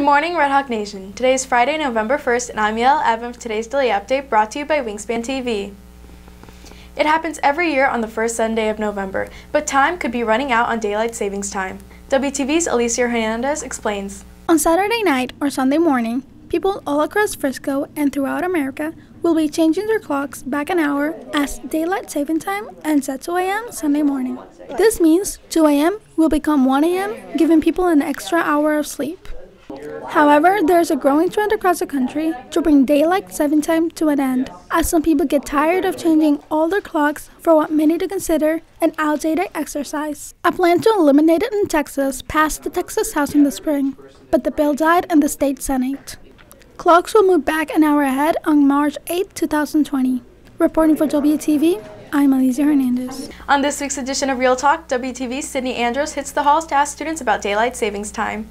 morning, Red Hawk Nation. Today is Friday, November 1st, and I'm Yael Evan for today's Daily Update brought to you by Wingspan TV. It happens every year on the first Sunday of November, but time could be running out on daylight savings time. WTV's Alicia Hernandez explains. On Saturday night or Sunday morning, people all across Frisco and throughout America will be changing their clocks back an hour as daylight saving time ends at 2 a.m. Sunday morning. This means 2 a.m. will become 1 a.m., giving people an extra hour of sleep. However, there is a growing trend across the country to bring daylight saving time to an end, as some people get tired of changing all their clocks for what many to consider an outdated exercise. A plan to eliminate it in Texas passed the Texas House in the spring, but the bill died in the state Senate. Clocks will move back an hour ahead on March 8, 2020. Reporting for WTV, I'm Alicia Hernandez. On this week's edition of Real Talk, WTV's Sydney Andros hits the halls to ask students about daylight savings time.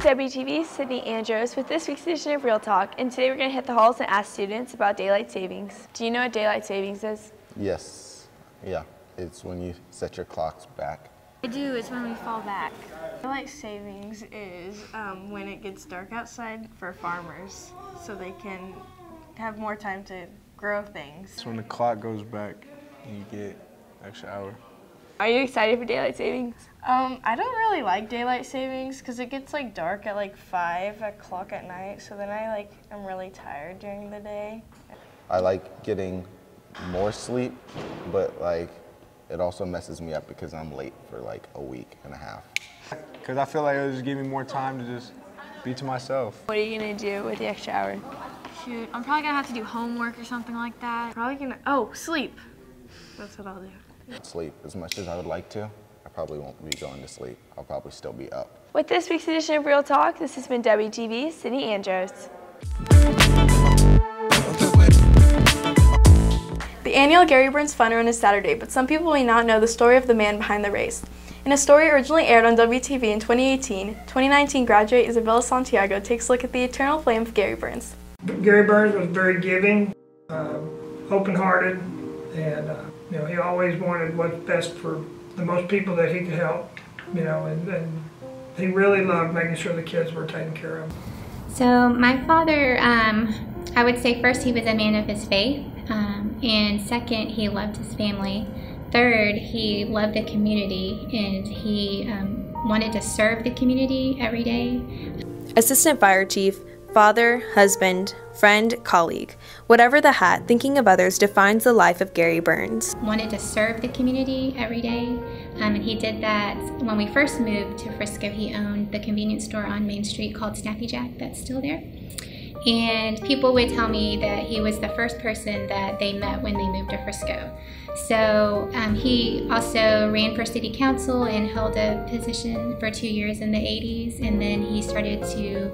WTV's Sydney Andros with this week's edition of Real Talk, and today we're going to hit the halls and ask students about daylight savings. Do you know what daylight savings is? Yes. Yeah. It's when you set your clocks back. I do. It's when we fall back. Daylight savings is when it gets dark outside for farmers, so they can have more time to grow things. It's when the clock goes back and you get an extra hour. Are you excited for daylight savings? I don't really like daylight savings because it gets like dark at like 5 o'clock at night, so then I'm really tired during the day. I like getting more sleep, but it also messes me up because I'm late for like a week and a half. Because I feel like it would just give me more time to just be to myself. What are you going to do with the extra hour? Shoot, I'm probably gonna have to do homework or something like that. Sleep. That's what I'll do. Sleep. As much as I would like to, I probably won't be going to sleep. I'll probably still be up. With this week's edition of Real Talk, this has been WTV's Sydney Andros. The annual Gary Burns Fun Run is Saturday, but some people may not know the story of the man behind the race. In a story originally aired on WTV in 2018, 2019 graduate Isabella Santiago takes a look at the eternal flame of Gary Burns. Gary Burns was very giving, open-hearted, and he always wanted what's best for the most people that he could help, and he really loved making sure the kids were taken care of. So my father, I would say first he was a man of his faith, and second he loved his family. Third, he loved the community, and he wanted to serve the community every day. Assistant Fire Chief, father, husband, friend, colleague. Whatever the hat, thinking of others defines the life of Gary Burns. Wanted to serve the community every day, and he did that. When we first moved to Frisco, he owned the convenience store on Main Street called Snappy Jack that's still there. And people would tell me that he was the first person that they met when they moved to Frisco. So he also ran for city council and held a position for 2 years in the 80s, and then he started to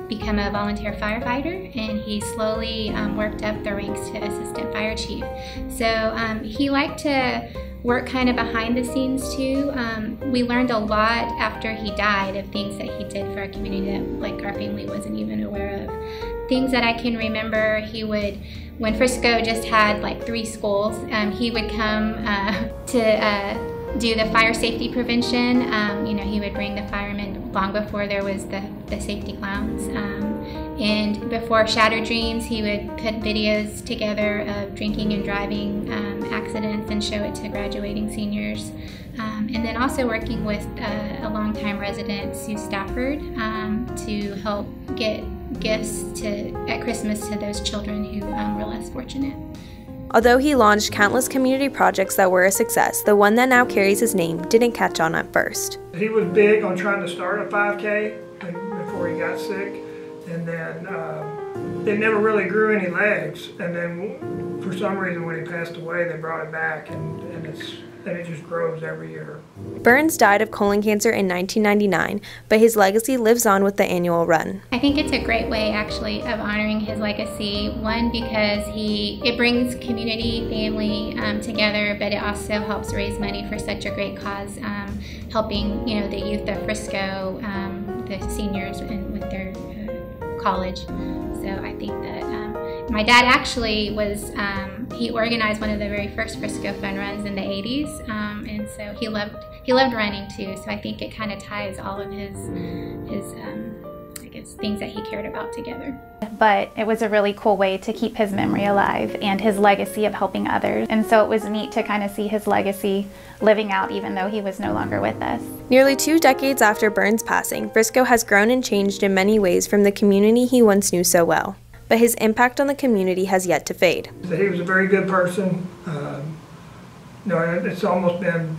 become a volunteer firefighter, and he slowly worked up the ranks to assistant fire chief. So he liked to work kind of behind the scenes too. We learned a lot after he died of things that he did for our community that our family wasn't even aware of. Things that I can remember, he would, when Frisco just had 3 schools, he would come to do the fire safety prevention. He would bring the firemen long before there was the safety clowns. And before Shattered Dreams, he would put videos together of drinking and driving accidents and show it to graduating seniors. And then also working with a longtime resident, Sue Stafford, to help get gifts at Christmas to those children who were less fortunate. Although he launched countless community projects that were a success, the one that now carries his name didn't catch on at first. He was big on trying to start a 5K before he got sick, and then it never really grew any legs. And then for some reason when he passed away, they brought it back, and it just grows every year. Burns died of colon cancer in 1999, but his legacy lives on with the annual run. I think it's a great way actually of honoring his legacy. One, because it brings community, family together, but it also helps raise money for such a great cause, helping the youth of Frisco, the seniors, and with their college. So I think that my dad actually was, he organized one of the very first Frisco Fun Runs in the 80s, and so he loved he loved running too, so I think it kind of ties all of his I guess, things that he cared about together. But it was a really cool way to keep his memory alive and his legacy of helping others. And so it was neat to kind of see his legacy living out even though he was no longer with us. Nearly 2 decades after Burns' passing, Frisco has grown and changed in many ways from the community he once knew so well. But his impact on the community has yet to fade. He was a very good person. It's almost been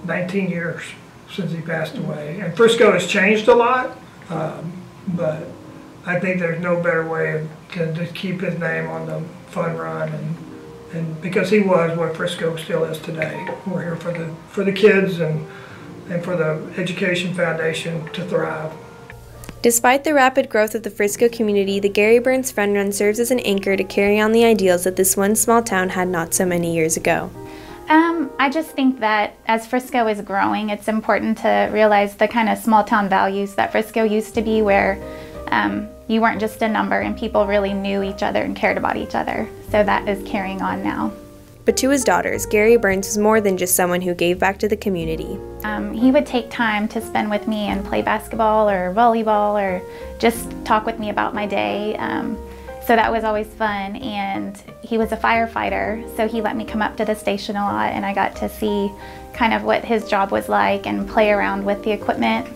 19 years since he passed away. And Frisco has changed a lot, but I think there's no better way to just keep his name on the fun run, and because he was what Frisco still is today. We're here for the kids and for the Education Foundation to thrive. Despite the rapid growth of the Frisco community, the Gary Burns Fun Run serves as an anchor to carry on the ideals that this one small town had not so many years ago. I just think that as Frisco is growing, it's important to realize the kind of small town values that Frisco used to be, where you weren't just a number and people really knew each other and cared about each other. So that is carrying on now. But to his daughters, Gary Burns was more than just someone who gave back to the community. He would take time to spend with me and play basketball or volleyball or just talk with me about my day. So that was always fun, and he was a firefighter, so he let me come up to the station a lot, and I got to see kind of what his job was like and play around with the equipment.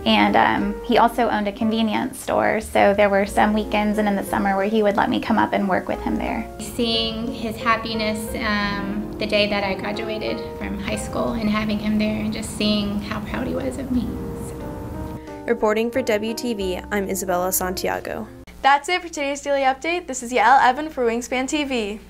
And he also owned a convenience store, so there were some weekends and in the summer where he would let me come up and work with him there. Seeing his happiness the day that I graduated from high school and having him there and just seeing how proud he was of me. Reporting for WTV, I'm Isabella Santiago. That's it for today's Daily Update. This is Yael Evan for Wingspan TV.